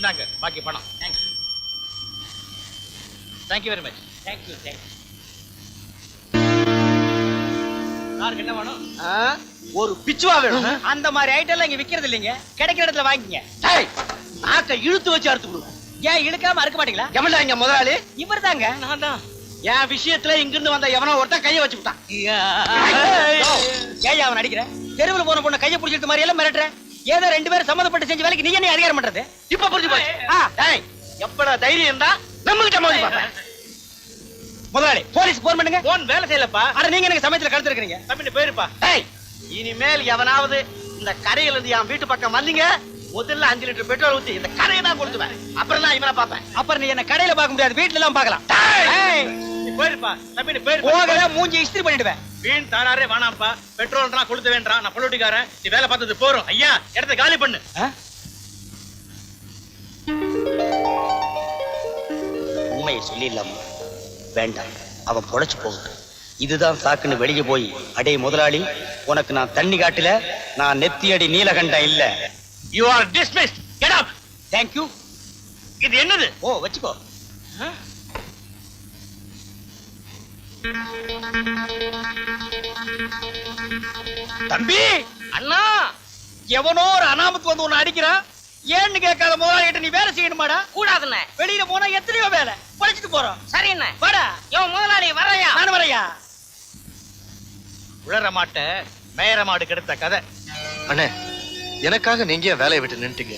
இந்தாங்க பாக்கி பணம். Thank you very much. தேங்க்யூ. யாருக்கு என்ன வேணும்? ஒரு பிச்சுவா வேணும். அந்த மாதிரி ஐட்டம் எல்லாம் இங்க விக்கிறது இல்லைங்க. கிடைக்கிற இடத்துல வாங்கிங்க. நாக்க இழுத்து வச்சு அறுத்து விடுவோம். ஏன் இழுக்காம அறுக்க மாட்டீங்களா? எவன்டா இங்க முதலாளி? இவர் தாங்க. நான் தான். என் விஷயத்துல இங்கிருந்து வந்த எவனோ ஒருத்தன் கைய வச்சு விட்டான். ஏன் அவன் அடிக்கிற? தெருவில் போன பொண்ணு கையை பிடிச்சிட்டு மாதிரி எல்லாம் மிரட்டுற. ஏதோ 2 பேரும் சம்மந்தப்பட்டு செஞ்ச வேலைக்கு நீ என்ன அதிகாரம் பண்றது? இப்ப புரிஞ்சு போச்சு. எப்படா தைரியம் இருந்தா நம்ம கிட்ட மோதி பாப்பேன். முதலாளி போலீஸ் போன் பண்ணுங்க. போன் வேலை செய்யலப்பா. அட நீங்க எனக்கு சமயத்துல கழுத்து இருக்கீங்க. தம்பி போயிருப்பா. இனிமேல் எவனாவது இந்த கரையில இருந்து என் வீட்டு பக்கம் வந்தீங்க, முதல்ல 5 லிட்டர் பெட்ரோல் ஊத்தி இந்த கரையை தான் கொடுத்துவேன். அப்புறம் தான் இவனை பாப்பேன். அப்புறம் நீ என்ன கடையில பார்க்க முடியாது, வீட்டுல எல்லாம் பார்க்கலாம். நீ போயிருப்பா. தம்பி போயிருப்பா. போகல மூஞ்சி இஸ்திரி பண்ணிடுவேன். வீண் தாராரே வேணாம்ப்பா. பெட்ரோல்ன்றா கொளுத்த வேண்டாம். நான் பொலிட்டிக்காரன். நீ வேலை பார்த்தது போறோம். ஐயா இடத்தை காலி பண்ணு. உண்மையை சொல்லிடலாமா? வேண்டாம், அவன் பொழைச்சு போகட்டும். இதுதான் சாக்குன்னு வெளியே போய், அடே முதலாளி, உனக்கு நான் தண்ணி காட்டல, நான் நெத்தியடி நீலகண்டம் இல்ல. You are dismissed. Get up. Thank you. இது என்னது? ஓ வச்சுக்கோ. தம்பி அண்ணா, எவனோ ஒரு அனாமத்து வந்து உன்னை அடிக்கிறான். ஏன்னு கேட்காத முதலாளிகிட்ட நீ வேலை செய்யணுமாடா? கூடாதுண்ணே. வெளியில போனா எத்தனையோ வேலை. படிச்சுட்டு போறோம். சரி அண்ணே. வாடா. யோ முதலாளி வரையா? நான் வரையா. உளற மாட்ட மேயற மாடு கெடுத்த கதை. அண்ணே, எனக்காக நீங்க ஏன் வேலையை விட்டு நின்னுட்டீங்க?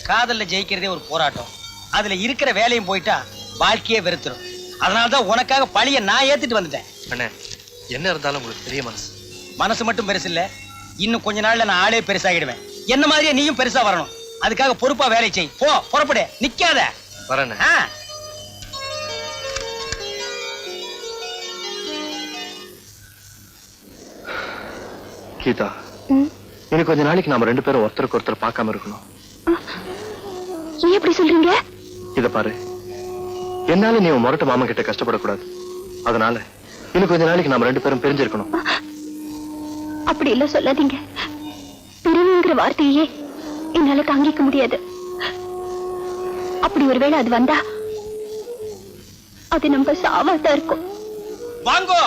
காதல்ல ஜெயிக்கிறதே ஒரு போராட்டம். அதுல இருக்கிற வேலையும் போயிட்டா வாழ்க்கையே வெறுத்துரும். அதனாலதான் உனக்காக பழிய நான் ஏத்துட்டு வந்துட்டேன். அண்ணே, என்ன இருந்தாலும் உங்களுக்கு பெரிய மனசு. மனசு மட்டும் பெருசு இல்ல, இன்னும் கொஞ்ச நாள்ல நான் ஆளே பெருசாகிடுவேன். என்ன மாதிரியே நீயும் பெருசா வரணும். அதுக்காக பொறுப்பா வேலை செய். போ, புறப்படு, நிக்காத. வரேண்ணே. கீதா, இன்னும் கொஞ்ச நாளைக்கு நாம 2 பேரும் ஒருத்தருக்கு ஒருத்தர் பார்க்காம இருக்கணும். ஏன் எப்படி சொல்றீங்க? இத பாரு, என்னால நீ முரட்டு மாமா கிட்ட கஷ்டப்படக்கூடாது. அதனால இன்னும் கொஞ்ச நாளைக்கு நாம 2 பேரும் பிரிஞ்சிருக்கணும். அப்படி இல்ல சொல்லாதீங்க. பிரிவுங்கிற வார்த்தையே என்னால தாங்கிக்க முடியாது. அப்படி ஒருவேளை அது வந்தா அது நம்ம சாவாதான் இருக்கும். வாங்கோ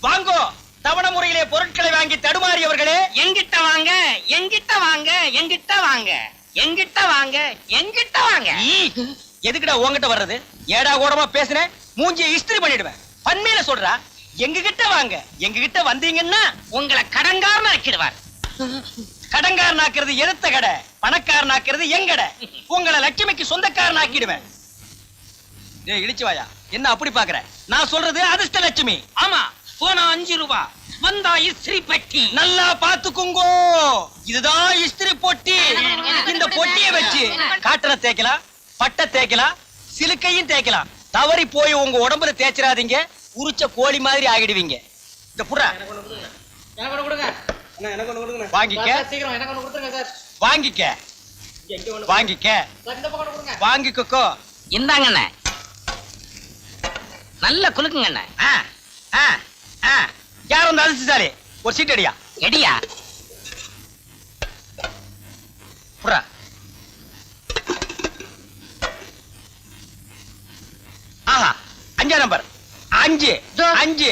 வாங்கோ, தவண முறையிலே பொருட்களை வாங்கி தடுமாறியவர்களே, எங்கிட்ட வாங்க, எங்கிட்ட வாங்க, எங்கிட்ட வாங்க, எங்கிட்ட வாங்க, எங்கிட்ட வாங்க. எதுக்குடா உன்கிட்ட வர்றது? ஏடா கூடமா பேசுறேன், மூஞ்சியை இஸ்திரி பண்ணிடுவேன். பன்மையில சொல்றா, எங்க கிட்ட வாங்க. எங்க கிட்ட வந்தீங்கன்னா உங்களை கடங்காரன் ஆக்கிடுவார். கடங்காரன் ஆக்குறது எடுத்த கடை, பணக்காரன் ஆக்குறது எங்கடை. உங்களை லட்சுமிக்கு சொந்தக்காரன் ஆக்கிடுவேன். ஏய் இழிச்சுவாயா, என்ன அப்படி பாக்குற? நான் சொல்றது அதிர்ஷ்ட லட்சுமி. ஆமா, போனா 5 ரூபாய், வந்தா இஸ்திரி பெட்டி. நல்லா பாத்துக்குங்கோ, இதுதான் இஸ்திரி பொட்டி. இந்த பொட்டியை வச்சு காட்டனை தேய்க்கலாம், பட்டை தேய்க்கலாம், சிலுக்கையும் தேய்க்கலாம். தவறி போய் உங்க உடம்புல தேய்ச்சிடாதீங்க, உரிச்ச கோழி மாதிரி ஆகிடுவீங்க. இந்த புறா வாங்கிக்க, வாங்கிக்க, வாங்கிக்க, வாங்கிக்கோ. இந்தாங்கண்ணே, நல்ல குலுக்குங்கண்ணே. யார் வந்து அதிர்ஷ்டசாலி? ஒரு சீட் அடியா. எடியா புறா. ஆஹா, 5ஆம் நம்பர். 5 5.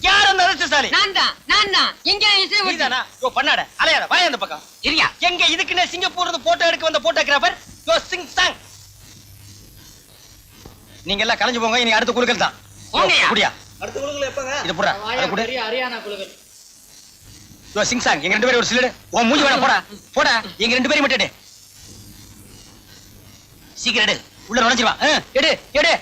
யார் அந்த அதிர்ஷ்டசாலி? நான் தான். எங்க இஸ்திரி பெட்டி? நீதானா? யோ பண்ணாட, அலையாத, வாய அந்த பக்கம். இரியா. எங்க இதுக்குன்னே சிங்கப்பூர்ல இருந்து போட்டோ எடுக்க வந்த போட்டோகிராஃபர் யோ சிங் சாங். நீங்க எல்லாம் கலைஞ்சு போங்க, இனி அடுத்த குலுக்கல் தான். போங்கயா. குடியா. அடுத்த குழுக்குல எப்பங்க? இது புறா. அத குடு. ஹரியானா குழுக்கள். யோ சிங் சாங், எங்க 2 பேரும் ஒரு சிலடு. உன் மூஞ்சி வேணா போடா. போடா, எங்க 2 பேரையும் மட்டும் எடு. சீக்கிரம் எடு, உள்ள நுழைஞ்சிருவா. எடு எடு.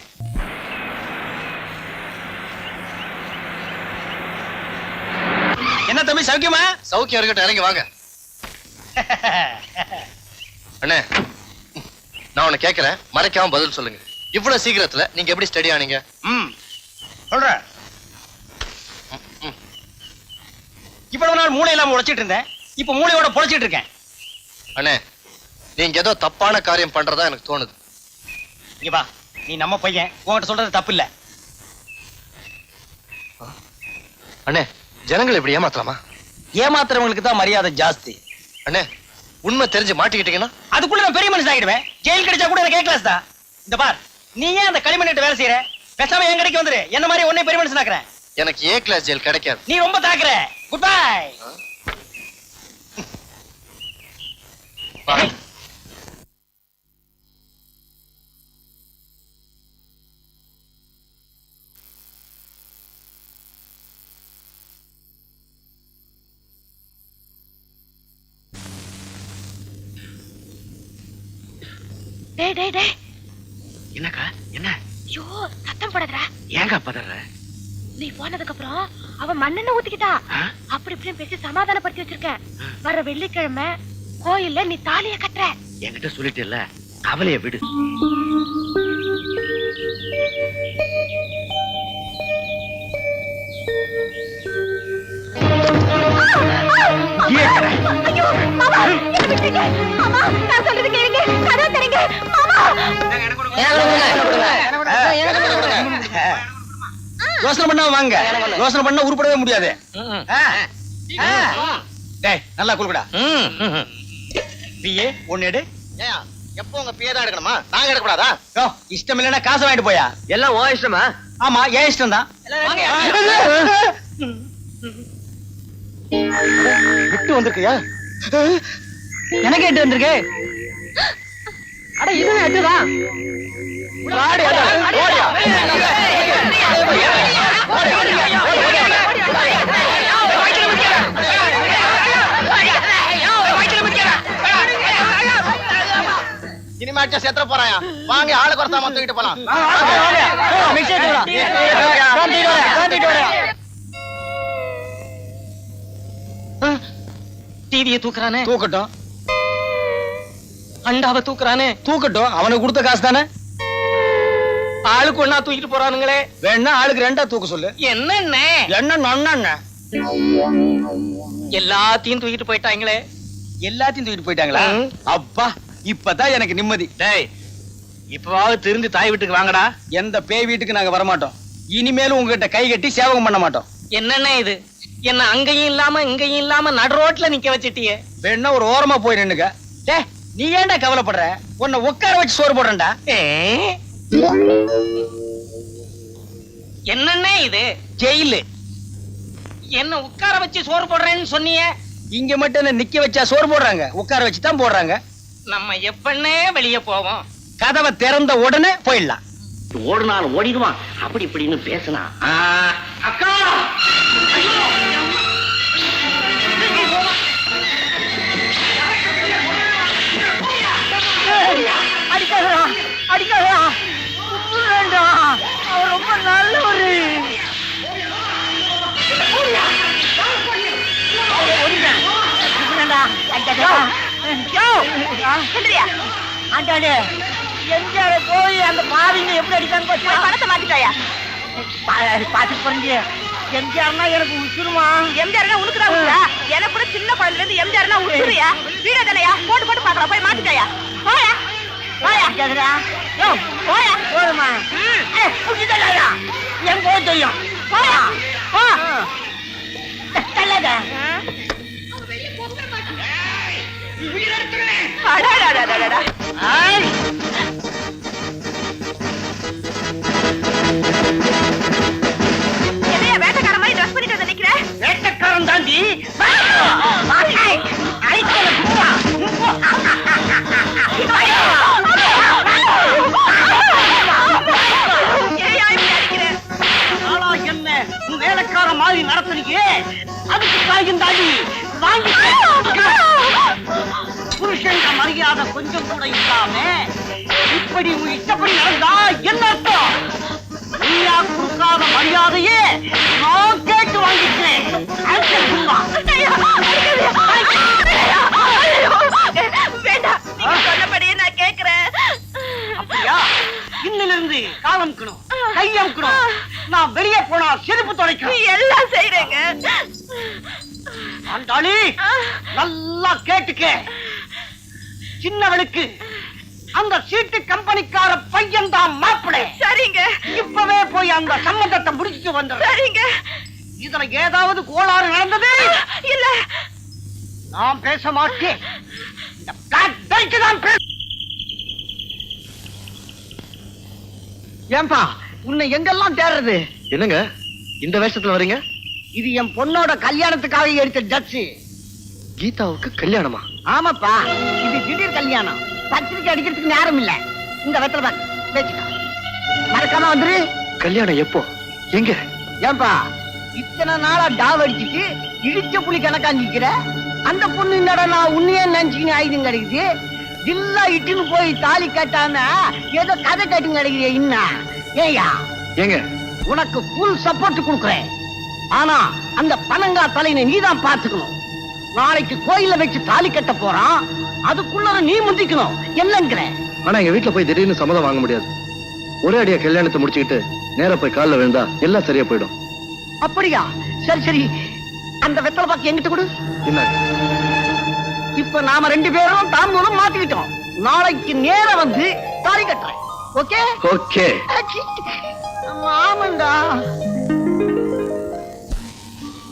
என்ன தம்பி சௌக்கியமா? சௌக்கியம் இருக்கட்டும், இறங்கி வாங்க. அண்ணே, நான் உன்னை கேட்கிறேன், மறைக்காம பதில் சொல்லுங்க. இவ்வளவு சீக்கிரத்துல நீங்க எப்படி ஸ்டடி ஆனீங்க? சொல்ற. இவ்வளவு நாள் மூளை இல்லாம உழைச்சிட்டு இருந்தேன், இப்ப மூளையோட பொழைச்சிட்டு இருக்கேன். அண்ணே, நீங்க ஏதோ தப்பான காரியம் பண்றதா எனக்கு தோணுது. இங்க வா, நீ நம்ம பையன், உன்கிட்ட சொல்றது தப்பு இல்ல. அண்ணே, ஜனங்களை இப்படி ஏமாத்தலாமா? ஏமாத்துறவங்களுக்கு தான் மரியாதை ஜாஸ்தி. அண்ணே, உண்மை தெரிஞ்சு மாட்டிக்கிட்டீங்கன்னா அதுக்குள்ள நான் பெரிய மனுஷன் ஆகிடுவேன். ஜெயில் கிடைச்சா கூட எனக்கு கிளாஸ் தான். இந்த பார், நீ ஏன் அந்த களிமண்ணிட்ட வேலை செய்யற? பேசாம என் கடைக்கு வந்துரு. என்ன மாதிரி உன்னை பெரிய மனுஷன் ஆக்குறேன். எனக்கு ஏ கிளாஸ் ஜெயில் கிடைக்காது. நீ ரொம்ப தாக்குற. Goodbye. டேய் டேய் டேய், என்னக்கா என்ன? ஐயோ சத்தம் போடாதடா. ஏங்க பதற? நீ போனதுக்கு அப்புறம் அவன் மண்ணெண்ணெய் ஊத்திக்கிட்டா. அப்படி இப்படி பேசி சமாதானப்படுத்தி வச்சிருக்கேன். வர வெள்ளிக்கிழமை கோயில்ல நீ தாலிய கட்டுற. என்கிட்ட சொல்லிட்டு இல்ல, கவலைய விடு. ஐயோ மாமா, என்ன விட்டுங்க மாமா, நான் சொல்றது கேளுங்க. கதவை தரங்க மாமா. யோசனை பண்ணா வாங்க. யோசனை பண்ணா உருப்படவே முடியாது. டேய் நல்லா குளுக்குடா. பிஏ ஒன்னு எடு. ஏன் எப்போ உங்க பிஏ தான் எடுக்கணுமா? நாங்க எடுக்கக்கூடாதா? யோ, இஷ்டம் இல்லைன்னா காசை வாங்கிட்டு போயா. எல்லாம் ஓ இஷ்டமா? ஆமா, ஏன் இஷ்டம் தான். விட்டு வந்திருக்கியா? எனக்கு எட்டு வந்திருக்கு. அட இது எட்டுதான். இனிமேட்டு செத்துற போறாயா? வாங்க ஆளு குறைச்சாம தூக்கிட்டு போலாம். டிவியை தூக்குறானே. தூக்கட்டும். அண்டாவை தூக்குறானே. தூக்கட்டும். அவனுக்கு கொடுத்த காசு தானே. ஆளுக்கு ஒன்னா தூக்கிட்டு போறானுங்களே. வேணா ஆளுக்கு ரெண்டா தூக்க சொல்லு. என்னென்ன என்ன நொண்ண? எல்லாத்தையும் தூக்கிட்டு போயிட்டாங்களே. எல்லாத்தையும் தூக்கிட்டு போயிட்டாங்களா? அப்பா, இப்பதான் எனக்கு நிம்மதி. டேய், இப்பவாவது திருந்தி தாய் வீட்டுக்கு வாங்கடா. எந்த பேய் வீட்டுக்கு நாங்க வரமாட்டோம். இனிமேலும் உங்ககிட்ட கை கட்டி சேவகம் பண்ண மாட்டோம். என்னென்ன இது? என்ன அங்கேயும் இல்லாம இங்கேயும் இல்லாம நடு ரோட்ல நிக்க வச்சிட்டியே. வேணா ஒரு ஓரமா போய் நின்னுக்க. டேய், நீ ஏன்டா கவலைப்படுற? உன்னை உட்கார வச்சு சோறு போடுறேன்டா. என்னென்ன இது? ஜெயிலு. என்ன உட்கார வச்சு சோறு போடுறேன்னு சொன்னீங்க. இங்க மட்டும் என்ன நிக்க வச்சா சோறு போடுறாங்க? உட்கார வச்சு தான் போடுறாங்க. நம்ம எப்பன்னே வெளியே போவோம். கதவை திறந்த உடனே போயிடலாம். ஓடுனாலும் ஓடிடுவான். அப்படி இப்படின்னு பேசினா அக்கா அடிக்காதா, அடிக்காதா. வேண்டாம், அவர் ரொம்ப நல்ல ஒரு எம்ஜிஆர போய் அந்த பாதிங்க எப்படி அடிக்காங்க? பணத்தை மாத்திட்டாயா? பாத்து போறீங்க. எம்ஜிஆர்னா எனக்கு உசுருமா? எம்ஜிஆர்னா உனக்குதான் உசுரா? எனக்கு கூட சின்ன குழந்தைல இருந்து எம்ஜிஆர்னா உசுரியா? வீட தானையா? போட்டு போட்டு பாக்கலாம். போய் மாத்திட்டாயா? போயா போயா போயா போதுமா? என் போய் தெரியும். போயா போ. தள்ளாத. அடடடடடடா. என்னையா வேட்டைக்கார மாதிரி ட்ரெஸ் பண்ணிட்டு வந்து நிக்கிற? வேட்டக்காரன் தாண்டி. ஏய்யா இப்படி அடிக்கிற? ஆளா என்ன வேலைக்கார மாதிரி நடத்துறீங்க? அதுக்கு காயும் தாண்டி வாங்கி புருஷன் மரியாதை கொஞ்சம் கூட இல்லாம இப்படி உங்க இஷ்டப்படி நடந்தா என்ன அர்த்தம்? நீயா கொடுக்காத மரியாதையே நான் கேட்டு வாங்கிக்கிறேன். வேண்டாம், நீங்க சொன்னபடியே நான் கேக்குறேன். அப்படியா? இன்னிலிருந்து காலம்க்கணும், கையம்க்கணும். நான் வெளியே போனா செருப்பு துடைக்கணும். எல்லாம் செய்றேங்க. ஆண்டாளி, நல்லா கேட்டுக்க. சின்னவளுக்கு அந்த சீட்டு கம்பெனிக்கார பையன் தான் மாப்பிள்ளை. சரிங்க இப்பவே போய் அந்த சம்மந்தத்தை முடிச்சுட்டு வந்துடுறேன். சரிங்க. இதுல ஏதாவது கோளாறு நடந்தது இல்ல நான் பேச மாட்டேன். முறைக்குதான் பேச. ஏன்பா உன்னை எங்கெல்லாம் தேடுறது? என்னங்க இந்த வேஷத்துல வர்றீங்க? இது என் பொண்ணோட கல்யாணத்துக்காக எடுத்த ட்ரெஸ். கீதாவுக்கு கல்யாணமா? ஆமாப்பா, இது திடீர் கல்யாணம். பத்திரிக்கை அடிக்கிறதுக்கு நேரம் இல்ல. இந்த வெத்தலை பாக்கு வச்சுக்க. மறக்காம வந்துரு. கல்யாணம் எப்போ, எங்க? ஏன்பா இத்தனை நாளா டாவ் அடிச்சுட்டு இடிச்ச புலி கணக்கா நிக்கிற? அந்த பொண்ணு என்னடா நான் உன்னையே நினைச்சுக்கின்னு ஆயுதம் கிடைக்குது. தில்லா இட்டுன்னு போய் தாலி கட்டாம ஏதோ கதை கட்டுங்க கிடைக்குது. இன்னும் ஏயா ஏங்க உனக்கு ஃபுல் சப்போர்ட் கொடுக்குறேன். ஆனா அந்த பனங்கா தலையினை நீதான் பாத்துக்கணும். நாளைக்கு கோயில வச்சு தாலி கட்ட போறான், அதுக்குள்ள நீ முந்திக்கணும். என்னங்கிற? ஆனா எங்க வீட்டுல போய் திடீர்னு சம்மதம் வாங்க முடியாது. ஒரே அடியா கல்யாணத்தை முடிச்சுக்கிட்டு நேரா போய் காலில் விழுந்தா எல்லாம் சரியா போயிடும். அப்படியா? சரி சரி, அந்த வெத்தலை பாக்கு எங்கிட்ட கொடு. என்ன? இப்ப நாம 2 பேரும் தாம்பூலம் மாத்திக்கிட்டோம். நாளைக்கு நேரா வந்து தாலி கட்டுறேன். Okay okay. அம்மா